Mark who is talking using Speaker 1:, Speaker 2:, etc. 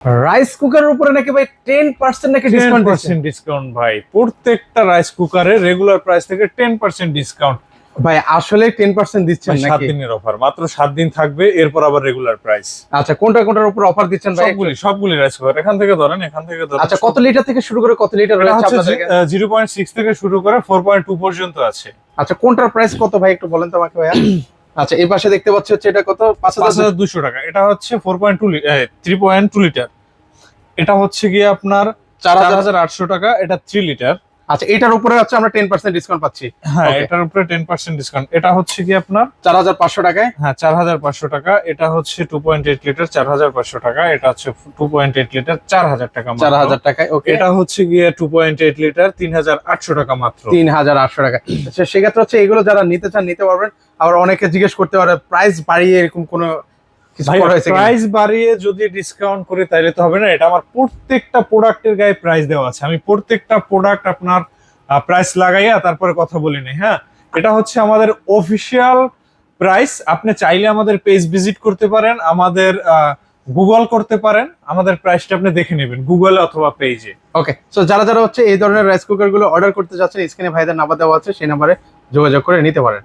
Speaker 1: Rice কুকারের উপরে নাকি ভাই 10% নাকি ডিসকাউন্ট দিচ্ছে?
Speaker 2: 10% ডিসকাউন্ট ভাই, প্রত্যেকটা রাইস কুকারে রেগুলার প্রাইস থেকে 10% ডিসকাউন্ট
Speaker 1: ভাই আসলে 10% দিচ্ছেন
Speaker 2: 7
Speaker 1: নাকি?
Speaker 2: দিনের অফার, মাত্র 7 দিন থাকবে, এরপর আবার রেগুলার প্রাইস।
Speaker 1: আচ্ছা, কোনটার উপর অফার দিচ্ছেন ভাই?
Speaker 2: সবগুলি রাইস কুকার, এখান থেকে ধরেন।
Speaker 1: আচ্ছা, কত লিটার থেকে শুরু করে কত লিটার
Speaker 2: এটা
Speaker 1: রয়েছে
Speaker 2: হচ্ছে
Speaker 1: আপনাদের কাছে?
Speaker 2: 0.6 থেকে শুরু করে 4.2 পর্যন্ত আছে।
Speaker 1: আচ্ছা, কোনটার প্রাইস কত ভাই একটু বলেন তো আমাকে ভাইয়া। আচ্ছা, এই পাশে দেখতে পাচ্ছি হচ্ছে এটা কত?
Speaker 2: 5200 টাকা। এটা হচ্ছে 3.2 লিটার। এটা হচ্ছে গিয়ে আপনার 4800 টাকা। এটা 3 লিটার।
Speaker 1: আচ্ছা, এটার উপরে হচ্ছে আমরা 10% ডিসকাউন্ট পাচ্ছি।
Speaker 2: হ্যাঁ,
Speaker 1: Okay,
Speaker 2: এটার উপরে 10% ডিসকাউন্ট। এটা হচ্ছে কি আপনার
Speaker 1: 4500 টাকায়।
Speaker 2: হ্যাঁ 4500 টাকা। এটা হচ্ছে 2.8 লিটার, 4500 টাকা। এটা হচ্ছে 2.8 লিটার, 4000 টাকা মাত্র।
Speaker 1: 4000 টাকায়। ওকে,
Speaker 2: এটা হচ্ছে গিয়ে 2.8 লিটার, 3800 টাকা মাত্র।
Speaker 1: 3800 টাকা। আচ্ছা, সেক্ষেত্রে হচ্ছে এগুলো যারা নিতে চান নিতে পারবেন। আবার অনেকে জিজ্ঞেস করতে পারে প্রাইস বাড়িয়ে এরকম কোনো কিছু করা হয়েছে কিনা?
Speaker 2: প্রাইস বাড়িয়ে যদি ডিসকাউন্ট করে তাইলে তো হবে না। এটা আমার প্রত্যেকটা প্রোডাক্টের গায়ে প্রাইস দেওয়া আছে। আমি প্রত্যেকটা প্রোডাক্ট আপনার প্রাইস লাগাইয়া তারপরে কথা বলিনি। হ্যাঁ, এটা হচ্ছে আমাদের অফিসিয়াল প্রাইস। আপনি চাইলে আমাদের পেজ ভিজিট করতে পারেন, আমাদের গুগল করতে পারেন, আমাদের প্রাইসটা আপনি দেখে নেবেন গুগল অথবা পেজে।
Speaker 1: ওকে, সো যারা হচ্ছে এই ধরনের রাইস কুকার গুলো অর্ডার করতে যাচ্ছেন, স্ক্রিনে ভাইদের নাম্বার দেওয়া আছে, সেই নাম্বারে যোগাযোগ করে নিতে পারেন।